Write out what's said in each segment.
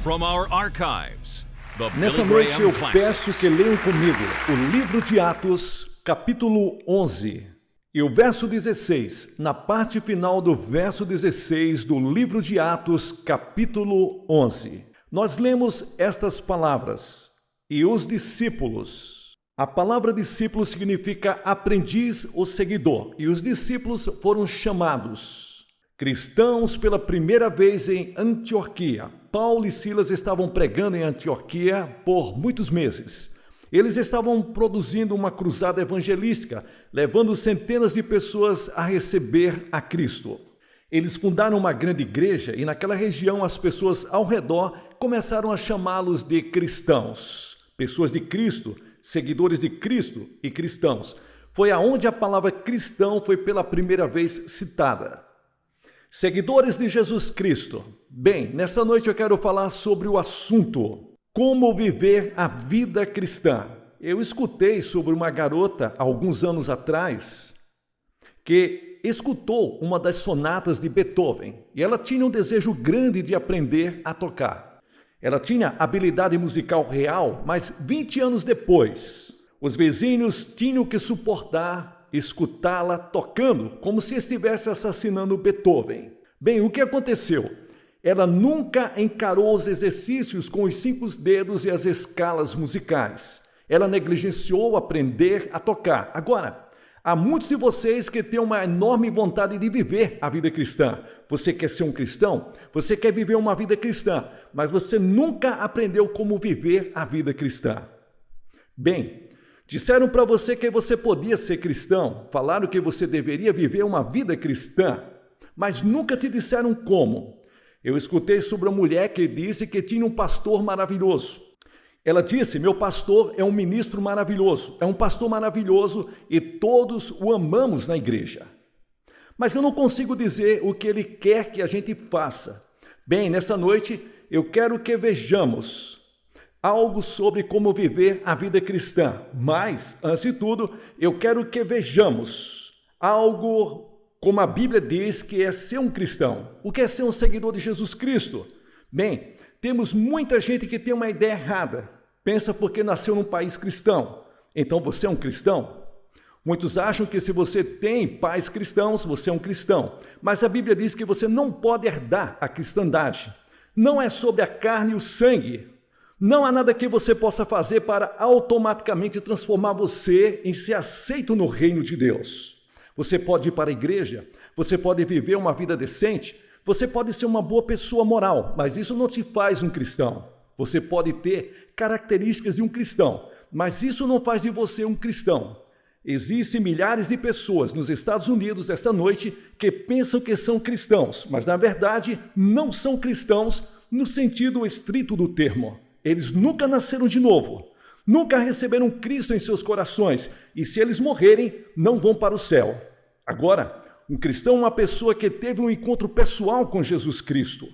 From our archives, the Nessa Billy noite Graham eu Classics. peço que leiam comigo o livro de Atos, capítulo 11, e o verso 16, na parte final do verso 16 do livro de Atos, capítulo 11. Nós lemos estas palavras: e os discípulos. A palavra discípulo significa aprendiz ou seguidor, e os discípulos foram chamados cristãos pela primeira vez em Antioquia. Paulo e Silas estavam pregando em Antioquia por muitos meses. Eles estavam produzindo uma cruzada evangelística, levando centenas de pessoas a receber a Cristo. Eles fundaram uma grande igreja e naquela região as pessoas ao redor começaram a chamá-los de cristãos. Pessoas de Cristo, seguidores de Cristo e cristãos. Foi aonde a palavra cristão foi pela primeira vez citada. Seguidores de Jesus Cristo. Bem, nessa noite eu quero falar sobre o assunto como viver a vida cristã. Eu escutei sobre uma garota, alguns anos atrás, que escutou uma das sonatas de Beethoven e ela tinha um desejo grande de aprender a tocar. Ela tinha habilidade musical real, mas 20 anos depois, os vizinhos tinham que suportar escutá-la tocando como se estivesse assassinando Beethoven. Bem, o que aconteceu? Ela nunca encarou os exercícios com os 5 dedos e as escalas musicais. Ela negligenciou aprender a tocar. Agora, há muitos de vocês que têm uma enorme vontade de viver a vida cristã. Você quer ser um cristão? Você quer viver uma vida cristã, mas você nunca aprendeu como viver a vida cristã. Bem, disseram para você que você podia ser cristão, falaram que você deveria viver uma vida cristã, mas nunca te disseram como. Eu escutei sobre uma mulher que disse que tinha um pastor maravilhoso. Ela disse: meu pastor é um ministro maravilhoso, é um pastor maravilhoso e todos o amamos na igreja. Mas eu não consigo dizer o que ele quer que a gente faça. Bem, nessa noite eu quero que vejamos algo sobre como viver a vida cristã. Mas, antes de tudo, eu quero que vejamos algo como a Bíblia diz que é ser um cristão. O que é ser um seguidor de Jesus Cristo? Bem, temos muita gente que tem uma ideia errada. Pensa porque nasceu num país cristão, então você é um cristão? Muitos acham que se você tem pais cristãos, você é um cristão. Mas a Bíblia diz que você não pode herdar a cristandade. Não é sobre a carne e o sangue. Não há nada que você possa fazer para automaticamente transformar você em ser aceito no reino de Deus. Você pode ir para a igreja, você pode viver uma vida decente, você pode ser uma boa pessoa moral, mas isso não te faz um cristão. Você pode ter características de um cristão, mas isso não faz de você um cristão. Existem milhares de pessoas nos Estados Unidos esta noite que pensam que são cristãos, mas na verdade não são cristãos no sentido estrito do termo. Eles nunca nasceram de novo, nunca receberam Cristo em seus corações, e se eles morrerem, não vão para o céu. Agora, um cristão é uma pessoa que teve um encontro pessoal com Jesus Cristo.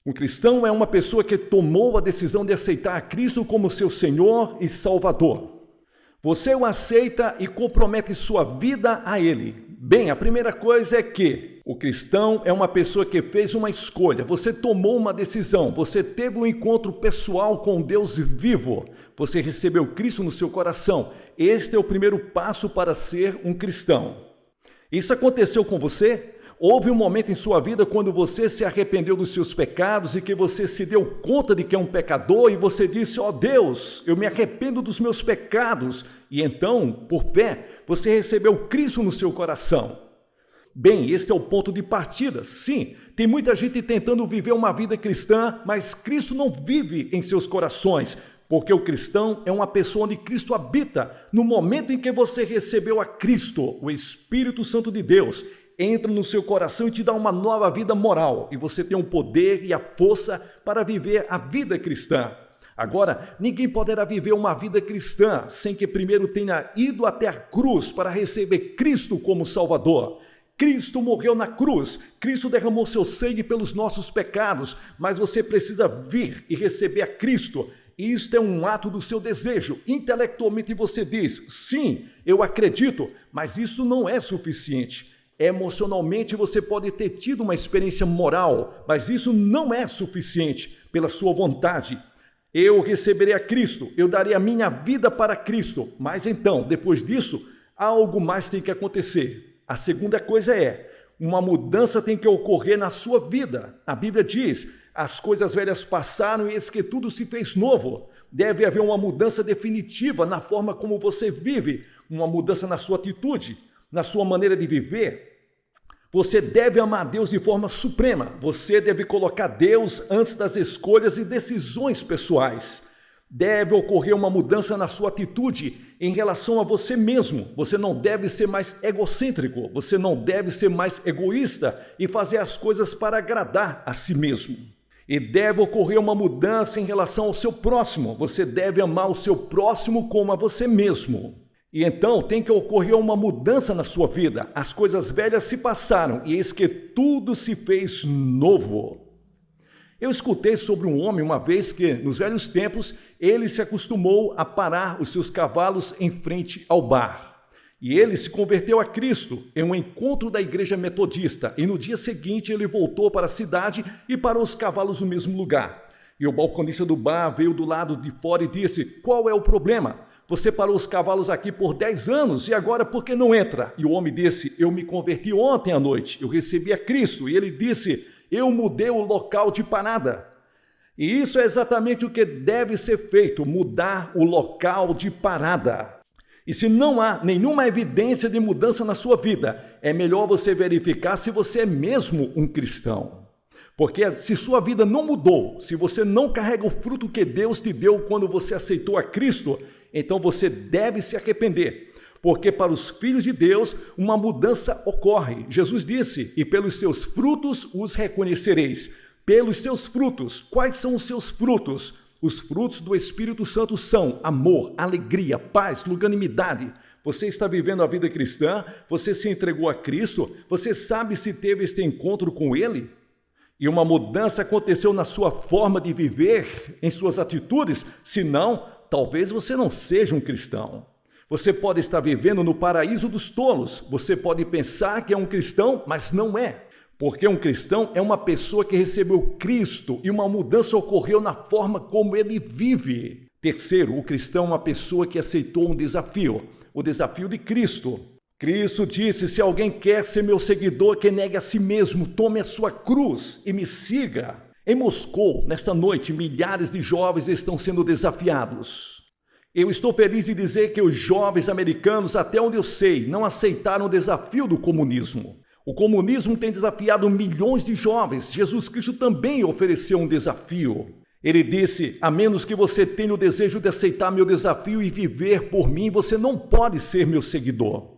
Um cristão é uma pessoa que tomou a decisão de aceitar a Cristo como seu Senhor e Salvador. Você o aceita e compromete sua vida a Ele. Bem, a primeira coisa é que o cristão é uma pessoa que fez uma escolha. Você tomou uma decisão, você teve um encontro pessoal com Deus vivo. Você recebeu Cristo no seu coração. Este é o primeiro passo para ser um cristão. Isso aconteceu com você? Houve um momento em sua vida quando você se arrependeu dos seus pecados e que você se deu conta de que é um pecador e você disse: ó Deus, eu me arrependo dos meus pecados. E então, por fé, você recebeu Cristo no seu coração. Bem, esse é o ponto de partida. Sim, tem muita gente tentando viver uma vida cristã, mas Cristo não vive em seus corações, porque o cristão é uma pessoa onde Cristo habita. No momento em que você recebeu a Cristo, o Espírito Santo de Deus entra no seu coração e te dá uma nova vida moral, e você tem o poder e a força para viver a vida cristã. Agora, ninguém poderá viver uma vida cristã sem que primeiro tenha ido até a cruz para receber Cristo como Salvador. Cristo morreu na cruz, Cristo derramou seu sangue pelos nossos pecados, mas você precisa vir e receber a Cristo. Isto é um ato do seu desejo. Intelectualmente você diz: sim, eu acredito, mas isso não é suficiente. Emocionalmente você pode ter tido uma experiência moral, mas isso não é suficiente pela sua vontade. Eu receberei a Cristo, eu darei a minha vida para Cristo, mas então, depois disso, algo mais tem que acontecer. A segunda coisa é, uma mudança tem que ocorrer na sua vida. A Bíblia diz, as coisas velhas passaram e eis que tudo se fez novo. Deve haver uma mudança definitiva na forma como você vive, uma mudança na sua atitude, na sua maneira de viver. Você deve amar Deus de forma suprema. Você deve colocar Deus antes das escolhas e decisões pessoais. Deve ocorrer uma mudança na sua atitude em relação a você mesmo. Você não deve ser mais egocêntrico. Você não deve ser mais egoísta e fazer as coisas para agradar a si mesmo. E deve ocorrer uma mudança em relação ao seu próximo. Você deve amar o seu próximo como a você mesmo. E então tem que ocorrer uma mudança na sua vida. As coisas velhas se passaram e eis que tudo se fez novo. Eu escutei sobre um homem uma vez que, nos velhos tempos, ele se acostumou a parar os seus cavalos em frente ao bar. E ele se converteu a Cristo em um encontro da igreja metodista. E no dia seguinte ele voltou para a cidade e parou os cavalos no mesmo lugar. E o balconista do bar veio do lado de fora e disse, qual é o problema? Você parou os cavalos aqui por 10 anos e agora por que não entra? E o homem disse, eu me converti ontem à noite, eu recebi a Cristo. E ele disse, eu mudei o local de parada. E isso é exatamente o que deve ser feito, mudar o local de parada. E se não há nenhuma evidência de mudança na sua vida, é melhor você verificar se você é mesmo um cristão. Porque se sua vida não mudou, se você não carrega o fruto que Deus te deu quando você aceitou a Cristo, então você deve se arrepender, porque para os filhos de Deus uma mudança ocorre. Jesus disse, e pelos seus frutos os reconhecereis. Pelos seus frutos, quais são os seus frutos? Os frutos do Espírito Santo são amor, alegria, paz, longanimidade. Você está vivendo a vida cristã? Você se entregou a Cristo? Você sabe se teve este encontro com Ele? E uma mudança aconteceu na sua forma de viver, em suas atitudes? Se não, talvez você não seja um cristão. Você pode estar vivendo no paraíso dos tolos. Você pode pensar que é um cristão, mas não é. Porque um cristão é uma pessoa que recebeu Cristo e uma mudança ocorreu na forma como ele vive. Terceiro, o cristão é uma pessoa que aceitou um desafio, o desafio de Cristo. Cristo disse, se alguém quer ser meu seguidor, que negue a si mesmo, tome a sua cruz e me siga. Em Moscou, nesta noite, milhares de jovens estão sendo desafiados. Eu estou feliz de dizer que os jovens americanos, até onde eu sei, não aceitaram o desafio do comunismo. O comunismo tem desafiado milhões de jovens. Jesus Cristo também ofereceu um desafio. Ele disse, a menos que você tenha o desejo de aceitar meu desafio e viver por mim, você não pode ser meu seguidor.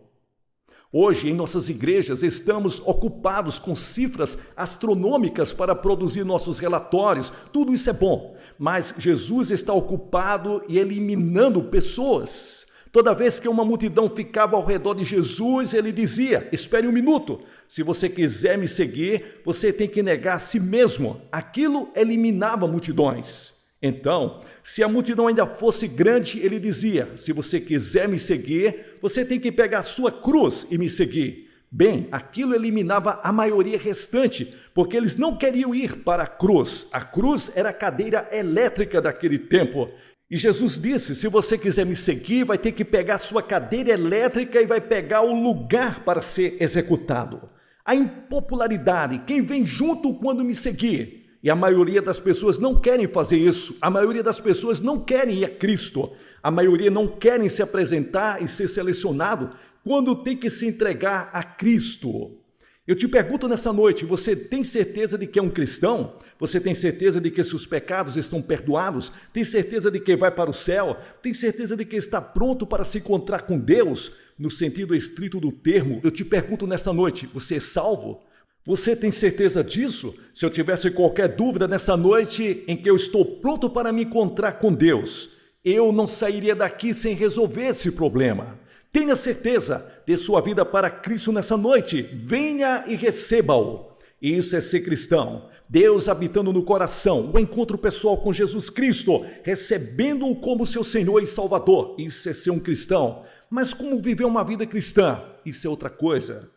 Hoje, em nossas igrejas, estamos ocupados com cifras astronômicas para produzir nossos relatórios. Tudo isso é bom, mas Jesus está ocupado e eliminando pessoas. Toda vez que uma multidão ficava ao redor de Jesus, ele dizia, espere um minuto, se você quiser me seguir, você tem que negar a si mesmo. Aquilo eliminava multidões. Então, se a multidão ainda fosse grande, ele dizia, se você quiser me seguir, você tem que pegar a sua cruz e me seguir. Bem, aquilo eliminava a maioria restante, porque eles não queriam ir para a cruz. A cruz era a cadeira elétrica daquele tempo. E Jesus disse, se você quiser me seguir, vai ter que pegar a sua cadeira elétrica e vai pegar o lugar para ser executado. A impopularidade, quem vem junto quando me seguir? E a maioria das pessoas não querem fazer isso. A maioria das pessoas não querem ir a Cristo. A maioria não querem se apresentar e ser selecionado quando tem que se entregar a Cristo. Eu te pergunto nessa noite, você tem certeza de que é um cristão? Você tem certeza de que seus pecados estão perdoados? Tem certeza de que vai para o céu? Tem certeza de que está pronto para se encontrar com Deus? No sentido estrito do termo, eu te pergunto nessa noite, você é salvo? Você tem certeza disso? Se eu tivesse qualquer dúvida nessa noite em que eu estou pronto para me encontrar com Deus, eu não sairia daqui sem resolver esse problema. Tenha certeza, dê sua vida para Cristo nessa noite, venha e receba-o. Isso é ser cristão, Deus habitando no coração, o encontro pessoal com Jesus Cristo, recebendo-o como seu Senhor e Salvador. Isso é ser um cristão. Mas como viver uma vida cristã? Isso é outra coisa.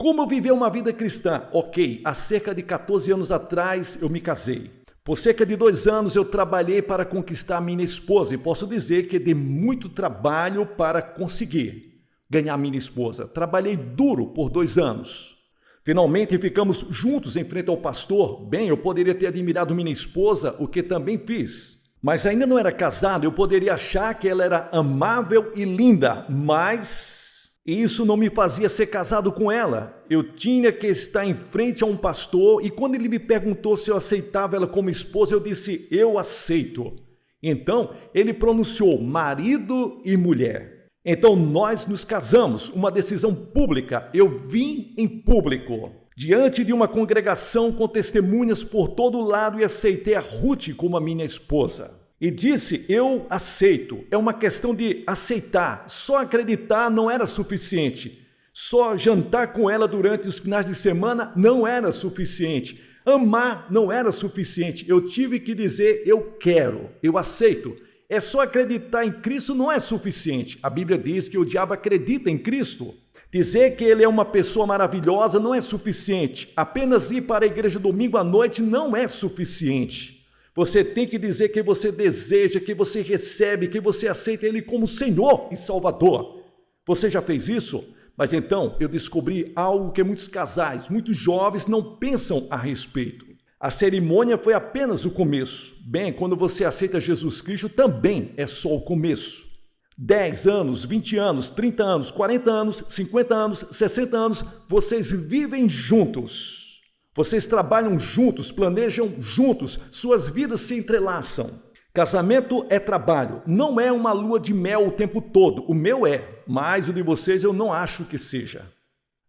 Como viver uma vida cristã? Ok, há cerca de 14 anos atrás eu me casei. Por cerca de 2 anos eu trabalhei para conquistar minha esposa e posso dizer que dei muito trabalho para conseguir ganhar minha esposa. Trabalhei duro por 2 anos. Finalmente ficamos juntos em frente ao pastor. Bem, eu poderia ter admirado minha esposa, o que também fiz. Mas ainda não era casado, eu poderia achar que ela era amável e linda, mas isso não me fazia ser casado com ela. Eu tinha que estar em frente a um pastor e quando ele me perguntou se eu aceitava ela como esposa, eu disse, eu aceito. Então, ele pronunciou marido e mulher. Então, nós nos casamos, uma decisão pública. Eu vim em público, diante de uma congregação com testemunhas por todo lado e aceitei a Ruth como a minha esposa. E disse, eu aceito. É uma questão de aceitar. Só acreditar não era suficiente. Só jantar com ela durante os finais de semana não era suficiente. Amar não era suficiente. Eu tive que dizer, eu quero, eu aceito. É só acreditar em Cristo não é suficiente. A Bíblia diz que o diabo acredita em Cristo. Dizer que ele é uma pessoa maravilhosa não é suficiente. Apenas ir para a igreja domingo à noite não é suficiente. Você tem que dizer que você deseja, que você recebe, que você aceita Ele como Senhor e Salvador. Você já fez isso? Mas então eu descobri algo que muitos casais, muitos jovens não pensam a respeito. A cerimônia foi apenas o começo. Bem, quando você aceita Jesus Cristo, também é só o começo. 10 anos, 20 anos, 30 anos, 40 anos, 50 anos, 60 anos, vocês vivem juntos. Vocês trabalham juntos, planejam juntos, suas vidas se entrelaçam. Casamento é trabalho, não é uma lua de mel o tempo todo. O meu é, mas o de vocês eu não acho que seja.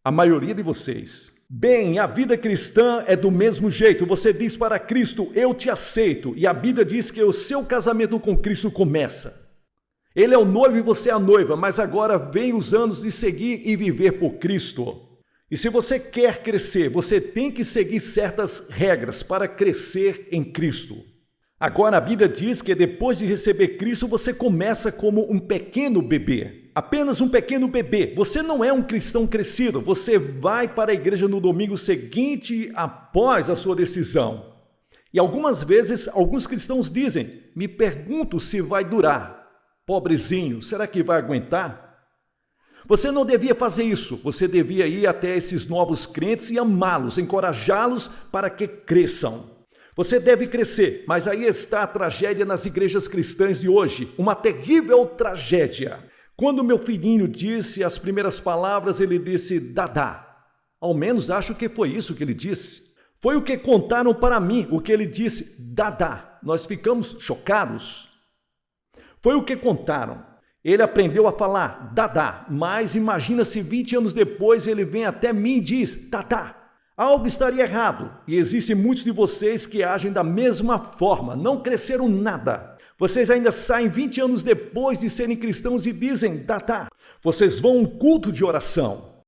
A maioria de vocês. Bem, a vida cristã é do mesmo jeito. Você diz para Cristo, eu te aceito. E a Bíblia diz que o seu casamento com Cristo começa. Ele é o noivo e você é a noiva, mas agora vem os anos de seguir e viver por Cristo. E se você quer crescer, você tem que seguir certas regras para crescer em Cristo. Agora a Bíblia diz que depois de receber Cristo, você começa como um pequeno bebê. Apenas um pequeno bebê. Você não é um cristão crescido. Você vai para a igreja no domingo seguinte após a sua decisão. E algumas vezes, alguns cristãos dizem, me pergunto se vai durar. Pobrezinho, será que vai aguentar? Você não devia fazer isso. Você devia ir até esses novos crentes e amá-los, encorajá-los para que cresçam. Você deve crescer, mas aí está a tragédia nas igrejas cristãs de hoje. Uma terrível tragédia. Quando meu filhinho disse as primeiras palavras, ele disse, Dadá. Ao menos acho que foi isso que ele disse. Foi o que contaram para mim, o que ele disse, Dadá. Nós ficamos chocados. Foi o que contaram. Ele aprendeu a falar, Dadá, mas imagina se 20 anos depois ele vem até mim e diz, Dadá. Algo estaria errado, e existem muitos de vocês que agem da mesma forma, não cresceram nada. Vocês ainda saem 20 anos depois de serem cristãos e dizem, Dadá. Vocês vão a um culto de oração.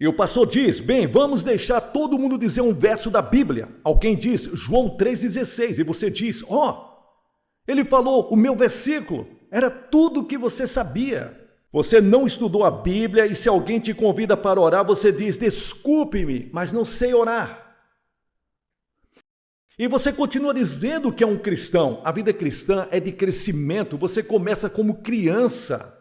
E o pastor diz, bem, vamos deixar todo mundo dizer um verso da Bíblia. Alguém diz, João 3,16, e você diz, ele falou o meu versículo, era tudo o que você sabia. Você não estudou a Bíblia e se alguém te convida para orar, você diz, desculpe-me, mas não sei orar. E você continua dizendo que é um cristão. A vida cristã é de crescimento, você começa como criança.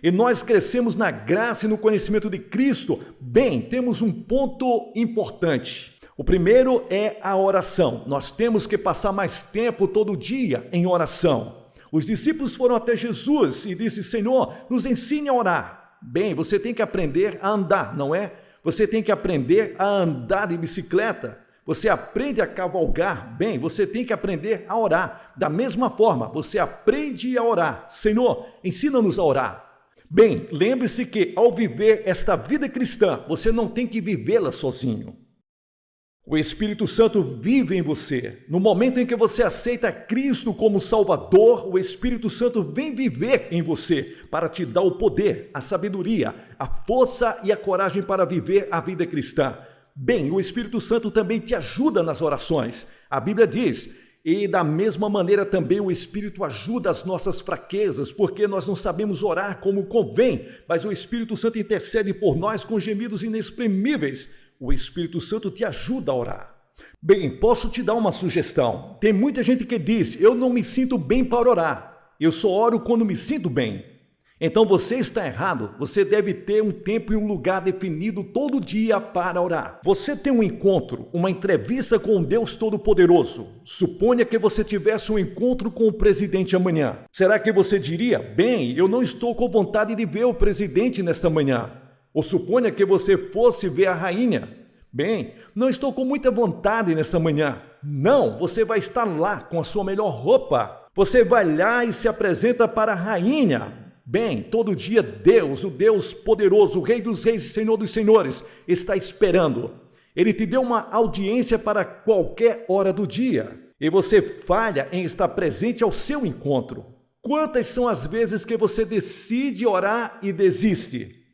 E nós crescemos na graça e no conhecimento de Cristo. Bem, temos um ponto importante. O primeiro é a oração. Nós temos que passar mais tempo todo dia em oração. Os discípulos foram até Jesus e disse, Senhor, nos ensine a orar. Bem, você tem que aprender a andar, não é? Você tem que aprender a andar de bicicleta. Você aprende a cavalgar. Bem, você tem que aprender a orar. Da mesma forma, você aprende a orar. Senhor, ensina-nos a orar. Bem, lembre-se que ao viver esta vida cristã, você não tem que vivê-la sozinho. O Espírito Santo vive em você. No momento em que você aceita Cristo como Salvador, o Espírito Santo vem viver em você para te dar o poder, a sabedoria, a força e a coragem para viver a vida cristã. Bem, o Espírito Santo também te ajuda nas orações. A Bíblia diz, E da mesma maneira também o Espírito ajuda as nossas fraquezas, porque nós não sabemos orar como convém, mas o Espírito Santo intercede por nós com gemidos inexprimíveis. O Espírito Santo te ajuda a orar. Bem, posso te dar uma sugestão. Tem muita gente que diz, eu não me sinto bem para orar. Eu só oro quando me sinto bem. Então você está errado. Você deve ter um tempo e um lugar definido todo dia para orar. Você tem um encontro, uma entrevista com Deus Todo-Poderoso. Suponha que você tivesse um encontro com o presidente amanhã. Será que você diria, bem, eu não estou com vontade de ver o presidente nesta manhã? Ou suponha que você fosse ver a rainha. Bem, não estou com muita vontade nessa manhã. Não, você vai estar lá com a sua melhor roupa. Você vai lá e se apresenta para a rainha. Bem, todo dia Deus, o Deus poderoso, o Rei dos Reis e Senhor dos Senhores, está esperando. Ele te deu uma audiência para qualquer hora do dia. E você falha em estar presente ao seu encontro. Quantas são as vezes que você decide orar e desiste?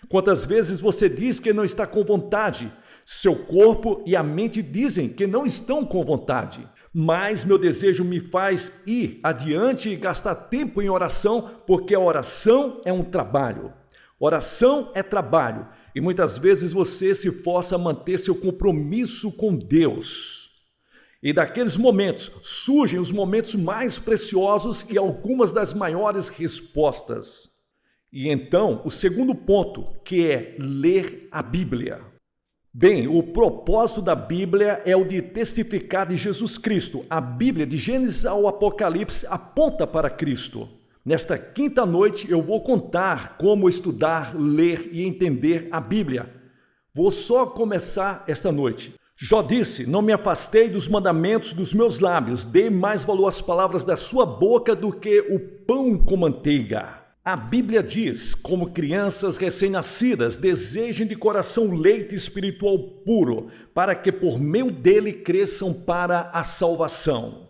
Quantas vezes você diz que não está com vontade? Seu corpo e a mente dizem que não estão com vontade. Mas meu desejo me faz ir adiante e gastar tempo em oração, porque a oração é um trabalho. Oração é trabalho. E muitas vezes você se força a manter seu compromisso com Deus. E daqueles momentos surgem os momentos mais preciosos e algumas das maiores respostas. E então, o segundo ponto, que é ler a Bíblia. Bem, o propósito da Bíblia é o de testificar de Jesus Cristo. A Bíblia, de Gênesis ao Apocalipse, aponta para Cristo. Nesta quinta noite, eu vou contar como estudar, ler e entender a Bíblia. Vou só começar esta noite. Jó disse, não me afastei dos mandamentos dos meus lábios, dei mais valor às palavras da sua boca do que o pão com manteiga. A Bíblia diz, como crianças recém-nascidas, desejem de coração leite espiritual puro, para que por meio dele cresçam para a salvação.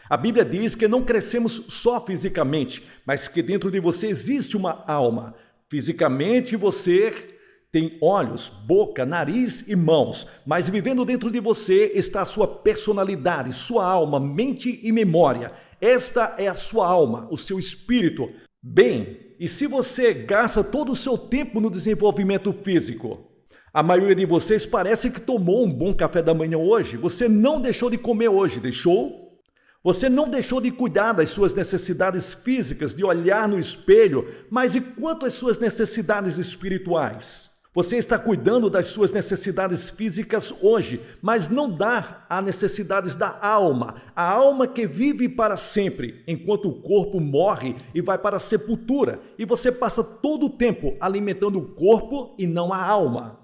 A Bíblia diz que não crescemos só fisicamente, mas que dentro de você existe uma alma. Fisicamente você tem olhos, boca, nariz e mãos, mas vivendo dentro de você está a sua personalidade, sua alma, mente e memória. Esta é a sua alma, o seu espírito. Bem, e se você gasta todo o seu tempo no desenvolvimento físico? A maioria de vocês parece que tomou um bom café da manhã hoje. Você não deixou de comer hoje, deixou? Você não deixou de cuidar das suas necessidades físicas, de olhar no espelho, mas e quanto às suas necessidades espirituais? Você está cuidando das suas necessidades físicas hoje, mas não dá às necessidades da alma, a alma que vive para sempre, enquanto o corpo morre e vai para a sepultura, e você passa todo o tempo alimentando o corpo e não a alma.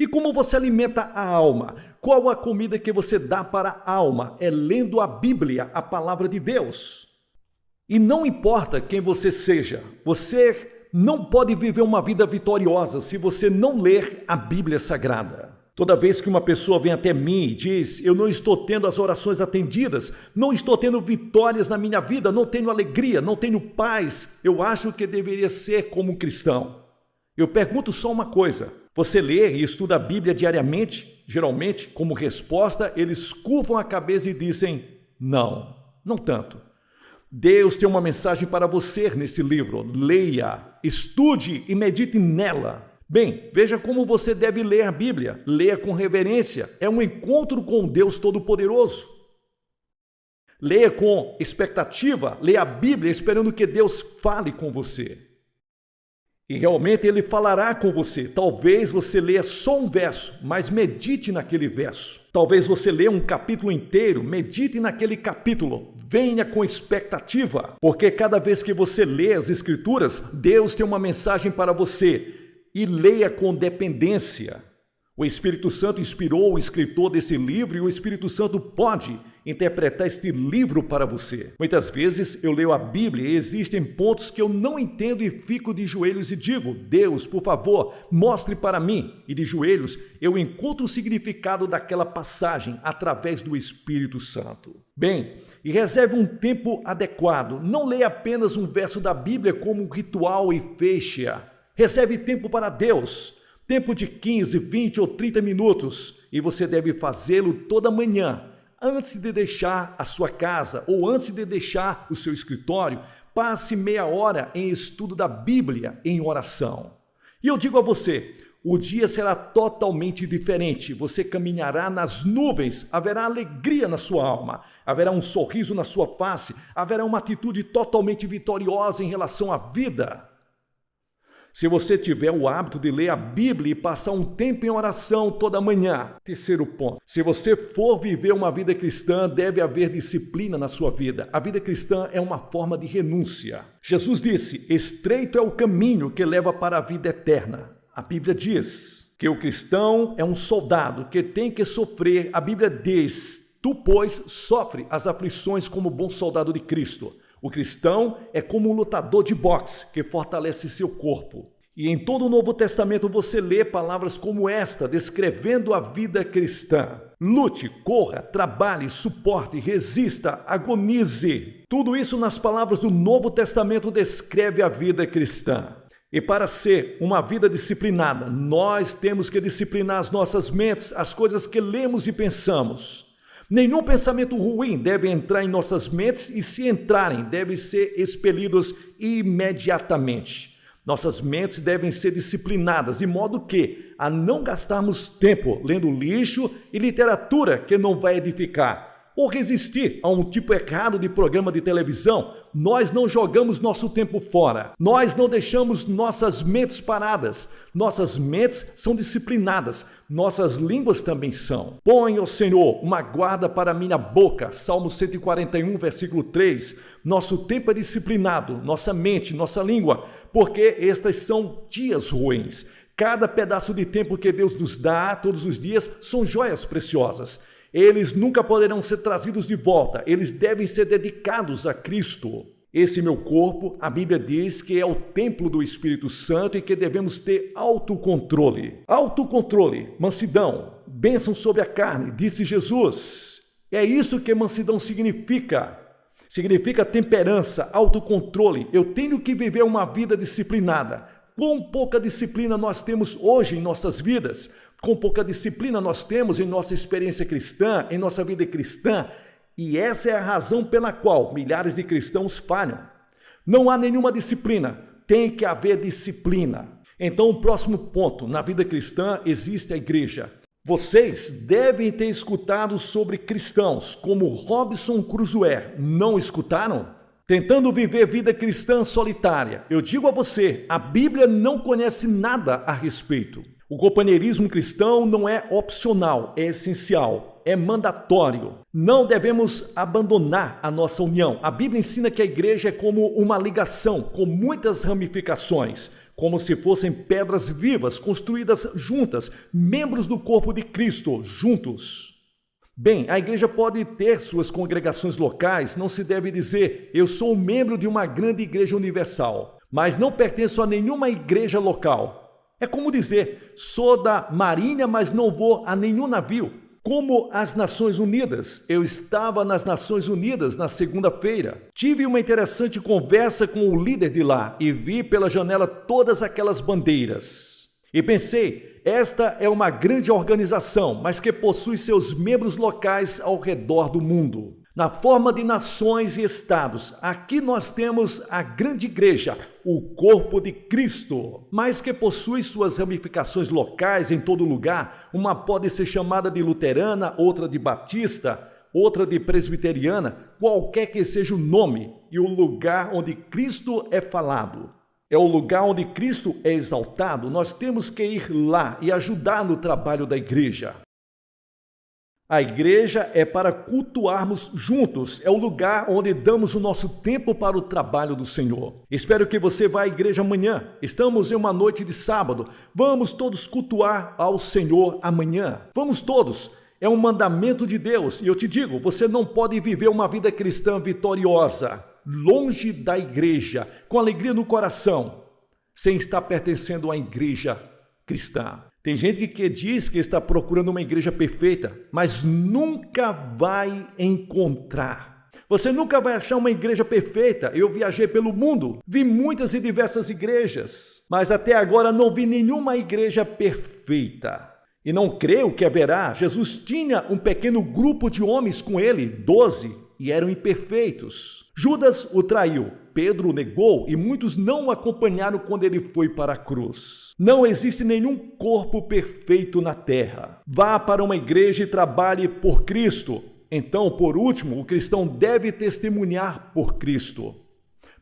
E como você alimenta a alma? Qual a comida que você dá para a alma? É lendo a Bíblia, a palavra de Deus. E não importa quem você seja, você não pode viver uma vida vitoriosa se você não ler a Bíblia Sagrada. Toda vez que uma pessoa vem até mim e diz, eu não estou tendo as orações atendidas, não estou tendo vitórias na minha vida, não tenho alegria, não tenho paz, eu acho que deveria ser como um cristão. Eu pergunto só uma coisa, você lê e estuda a Bíblia diariamente? Geralmente, como resposta, eles curvam a cabeça e dizem, não, não tanto. Deus tem uma mensagem para você nesse livro. Leia, estude e medite nela. Bem, veja como você deve ler a Bíblia. Leia com reverência. É um encontro com Deus Todo-Poderoso. Leia com expectativa. Leia a Bíblia esperando que Deus fale com você. E realmente Ele falará com você. Talvez você leia só um verso, mas medite naquele verso. Talvez você leia um capítulo inteiro, medite naquele capítulo. Venha com expectativa, porque cada vez que você lê as Escrituras, Deus tem uma mensagem para você. E leia com dependência. O Espírito Santo inspirou o escritor desse livro e o Espírito Santo pode interpretar este livro para você. Muitas vezes eu leio a Bíblia e existem pontos que eu não entendo e fico de joelhos e digo, Deus, por favor, mostre para mim. E de joelhos eu encontro o significado daquela passagem através do Espírito Santo. Bem, e reserve um tempo adequado. Não leia apenas um verso da Bíblia como um ritual e feche-a. Reserve tempo para Deus. Tempo de 15, 20 ou 30 minutos. E você deve fazê-lo toda manhã, Antes de deixar a sua casa ou antes de deixar o seu escritório, passe meia hora em estudo da Bíblia, em oração. E eu digo a você, o dia será totalmente diferente. Você caminhará nas nuvens, haverá alegria na sua alma, haverá um sorriso na sua face, haverá uma atitude totalmente vitoriosa em relação à vida. Se você tiver o hábito de ler a Bíblia e passar um tempo em oração toda manhã. Terceiro ponto. Se você for viver uma vida cristã, deve haver disciplina na sua vida. A vida cristã é uma forma de renúncia. Jesus disse, estreito é o caminho que leva para a vida eterna. A Bíblia diz que o cristão é um soldado que tem que sofrer. A Bíblia diz, tu, pois, sofre as aflições como bom soldado de Cristo. O cristão é como um lutador de boxe que fortalece seu corpo. E em todo o Novo Testamento você lê palavras como esta, descrevendo a vida cristã. Lute, corra, trabalhe, suporte, resista, agonize. Tudo isso nas palavras do Novo Testamento descreve a vida cristã. E para ser uma vida disciplinada, nós temos que disciplinar as nossas mentes, as coisas que lemos e pensamos. Nenhum pensamento ruim deve entrar em nossas mentes e, se entrarem, devem ser expelidos imediatamente. Nossas mentes devem ser disciplinadas, de modo que a não gastarmos tempo lendo lixo e literatura que não vai edificar, ou resistir a um tipo errado de programa de televisão. Nós não jogamos nosso tempo fora. Nós não deixamos nossas mentes paradas. Nossas mentes são disciplinadas. Nossas línguas também são. Põe, ó Senhor, uma guarda para minha boca. Salmo 141, versículo 3. Nosso tempo é disciplinado, nossa mente, nossa língua, porque estas são dias ruins. Cada pedaço de tempo que Deus nos dá todos os dias são joias preciosas. Eles nunca poderão ser trazidos de volta, eles devem ser dedicados a Cristo. Esse meu corpo, a Bíblia diz que é o templo do Espírito Santo e que devemos ter autocontrole. Autocontrole, mansidão, bênção sobre a carne, disse Jesus. É isso que mansidão significa. Significa temperança, autocontrole. Eu tenho que viver uma vida disciplinada. Quão pouca disciplina nós temos hoje em nossas vidas? Com pouca disciplina nós temos em nossa experiência cristã, em nossa vida cristã, e essa é a razão pela qual milhares de cristãos falham. Não há nenhuma disciplina, tem que haver disciplina. Então, o próximo ponto, na vida cristã existe a igreja. Vocês devem ter escutado sobre cristãos como Robinson Crusoe, não escutaram? Tentando viver vida cristã solitária. Eu digo a você, a Bíblia não conhece nada a respeito. O companheirismo cristão não é opcional, é essencial, é mandatório. Não devemos abandonar a nossa união. A Bíblia ensina que a igreja é como uma ligação com muitas ramificações, como se fossem pedras vivas construídas juntas, membros do corpo de Cristo, juntos. Bem, a igreja pode ter suas congregações locais, não se deve dizer, eu sou um membro de uma grande igreja universal, mas não pertenço a nenhuma igreja local. É como dizer, sou da Marinha, mas não vou a nenhum navio. Como as Nações Unidas. Eu estava nas Nações Unidas na segunda-feira. Tive uma interessante conversa com o líder de lá e vi pela janela todas aquelas bandeiras. E pensei, esta é uma grande organização, mas que possui seus membros locais ao redor do mundo. Na forma de nações e estados, aqui nós temos a grande igreja, o corpo de Cristo, mas que possui suas ramificações locais em todo lugar. Uma pode ser chamada de luterana, outra de batista, outra de presbiteriana, qualquer que seja o nome e o lugar onde Cristo é falado. É o lugar onde Cristo é exaltado. Nós temos que ir lá e ajudar no trabalho da igreja. A igreja é para cultuarmos juntos, é o lugar onde damos o nosso tempo para o trabalho do Senhor. Espero que você vá à igreja amanhã. Estamos em uma noite de sábado. Vamos todos cultuar ao Senhor amanhã. Vamos todos. É um mandamento de Deus. E eu te digo, você não pode viver uma vida cristã vitoriosa, longe da igreja, com alegria no coração, sem estar pertencendo à igreja cristã. Tem gente que diz que está procurando uma igreja perfeita, mas nunca vai encontrar. Você nunca vai achar uma igreja perfeita. Eu viajei pelo mundo, vi muitas e diversas igrejas, mas até agora não vi nenhuma igreja perfeita. E não creio que haverá. Jesus tinha um pequeno grupo de homens com ele, 12, e eram imperfeitos. Judas o traiu, Pedro o negou e muitos não o acompanharam quando ele foi para a cruz. Não existe nenhum corpo perfeito na terra. Vá para uma igreja e trabalhe por Cristo. Então, por último, o cristão deve testemunhar por Cristo.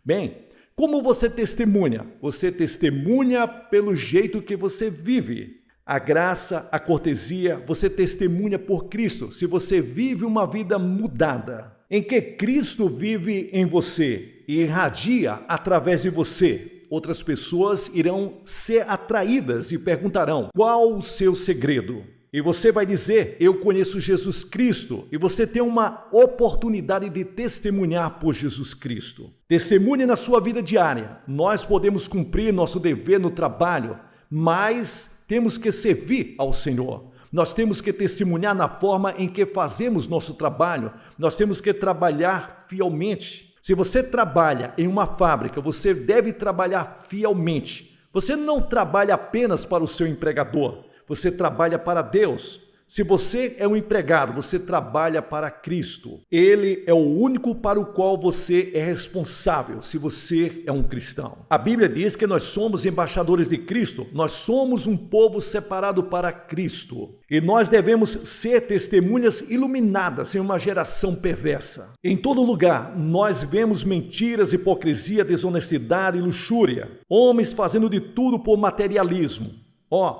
Bem, como você testemunha? Você testemunha pelo jeito que você vive. A graça, a cortesia, você testemunha por Cristo, se você vive uma vida mudada, em que Cristo vive em você e irradia através de você. Outras pessoas irão ser atraídas e perguntarão: qual o seu segredo? E você vai dizer: eu conheço Jesus Cristo. E você tem uma oportunidade de testemunhar por Jesus Cristo. Testemunhe na sua vida diária. Nós podemos cumprir nosso dever no trabalho, mas temos que servir ao Senhor. Nós temos que testemunhar na forma em que fazemos nosso trabalho. Nós temos que trabalhar fielmente. Se você trabalha em uma fábrica, você deve trabalhar fielmente. Você não trabalha apenas para o seu empregador. Você trabalha para Deus. Se você é um empregado, você trabalha para Cristo. Ele é o único para o qual você é responsável, se você é um cristão. A Bíblia diz que nós somos embaixadores de Cristo. Nós somos um povo separado para Cristo. E nós devemos ser testemunhas iluminadas em uma geração perversa. Em todo lugar, nós vemos mentiras, hipocrisia, desonestidade e luxúria. Homens fazendo de tudo por materialismo.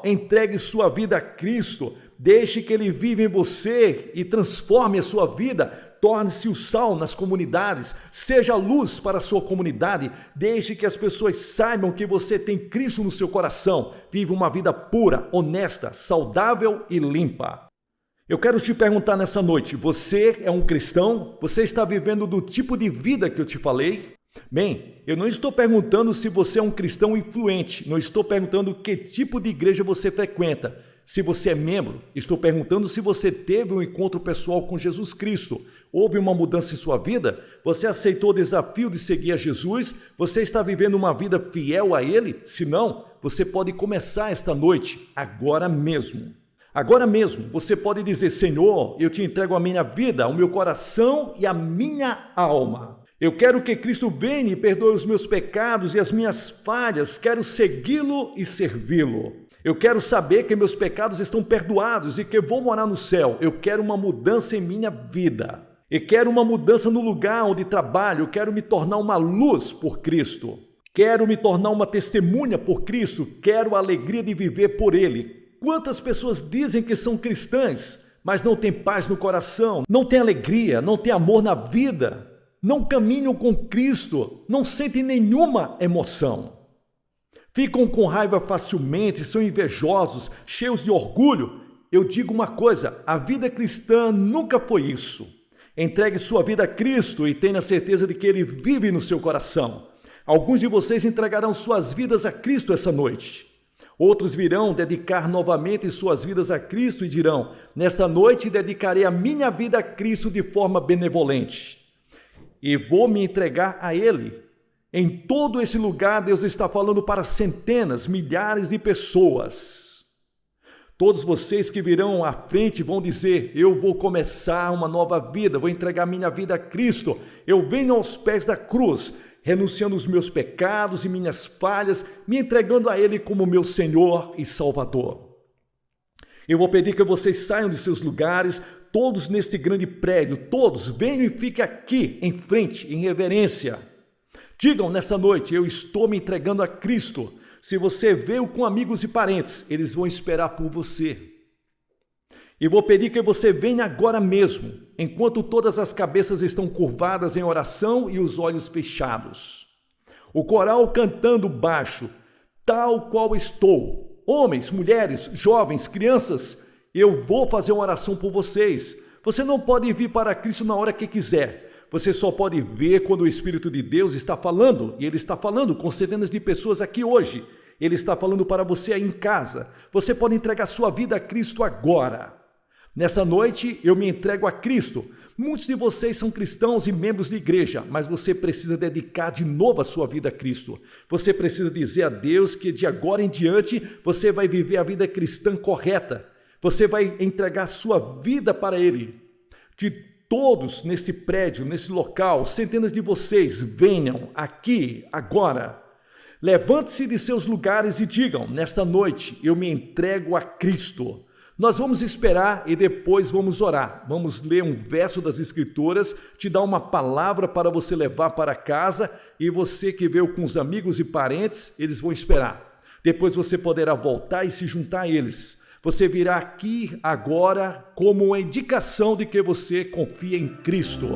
Entregue sua vida a Cristo. Deixe que Ele viva em você e transforme a sua vida. Torne-se o sal nas comunidades. Seja luz para a sua comunidade. Deixe que as pessoas saibam que você tem Cristo no seu coração. Vive uma vida pura, honesta, saudável e limpa. Eu quero te perguntar nessa noite: você é um cristão? Você está vivendo do tipo de vida que eu te falei? Bem, eu não estou perguntando se você é um cristão influente. Não estou perguntando que tipo de igreja você frequenta. Se você é membro, estou perguntando se você teve um encontro pessoal com Jesus Cristo. Houve uma mudança em sua vida? Você aceitou o desafio de seguir a Jesus? Você está vivendo uma vida fiel a Ele? Se não, você pode começar esta noite, agora mesmo. Agora mesmo, você pode dizer: Senhor, eu te entrego a minha vida, o meu coração e a minha alma. Eu quero que Cristo venha e perdoe os meus pecados e as minhas falhas. Quero segui-lo e servi-lo. Eu quero saber que meus pecados estão perdoados e que vou morar no céu. Eu quero uma mudança em minha vida. E quero uma mudança no lugar onde trabalho. Eu quero me tornar uma luz por Cristo. Quero me tornar uma testemunha por Cristo. Quero a alegria de viver por Ele. Quantas pessoas dizem que são cristãs, mas não têm paz no coração, não têm alegria, não têm amor na vida, não caminham com Cristo, não sentem nenhuma emoção. Ficam com raiva facilmente, são invejosos, cheios de orgulho. Eu digo uma coisa: a vida cristã nunca foi isso. Entregue sua vida a Cristo e tenha certeza de que Ele vive no seu coração. Alguns de vocês entregarão suas vidas a Cristo essa noite. Outros virão dedicar novamente suas vidas a Cristo e dirão: nesta noite dedicarei a minha vida a Cristo de forma benevolente. E vou me entregar a Ele. Em todo esse lugar, Deus está falando para centenas, milhares de pessoas. Todos vocês que virão à frente vão dizer: eu vou começar uma nova vida, vou entregar minha vida a Cristo. Eu venho aos pés da cruz, renunciando os meus pecados e minhas falhas, me entregando a Ele como meu Senhor e Salvador. Eu vou pedir que vocês saiam de seus lugares, todos neste grande prédio, todos venham e fiquem aqui em frente, em reverência. Digam nessa noite: eu estou me entregando a Cristo. Se você veio com amigos e parentes, eles vão esperar por você. E vou pedir que você venha agora mesmo, enquanto todas as cabeças estão curvadas em oração e os olhos fechados. O coral cantando baixo: tal qual estou. Homens, mulheres, jovens, crianças, eu vou fazer uma oração por vocês. Você não pode vir para Cristo na hora que quiser. Você só pode ver quando o Espírito de Deus está falando, e Ele está falando com centenas de pessoas aqui hoje. Ele está falando para você aí em casa. Você pode entregar sua vida a Cristo agora. Nessa noite, eu me entrego a Cristo. Muitos de vocês são cristãos e membros de igreja, mas você precisa dedicar de novo a sua vida a Cristo. Você precisa dizer a Deus que de agora em diante, você vai viver a vida cristã correta. Você vai entregar sua vida para Ele. De todos nesse prédio, nesse local, centenas de vocês venham aqui, agora. Levante-se de seus lugares e digam: nesta noite eu me entrego a Cristo. Nós vamos esperar e depois vamos orar. Vamos ler um verso das Escrituras, te dar uma palavra para você levar para casa e você que veio com os amigos e parentes, eles vão esperar. Depois você poderá voltar e se juntar a eles. Você virá aqui agora como uma indicação de que você confia em Cristo.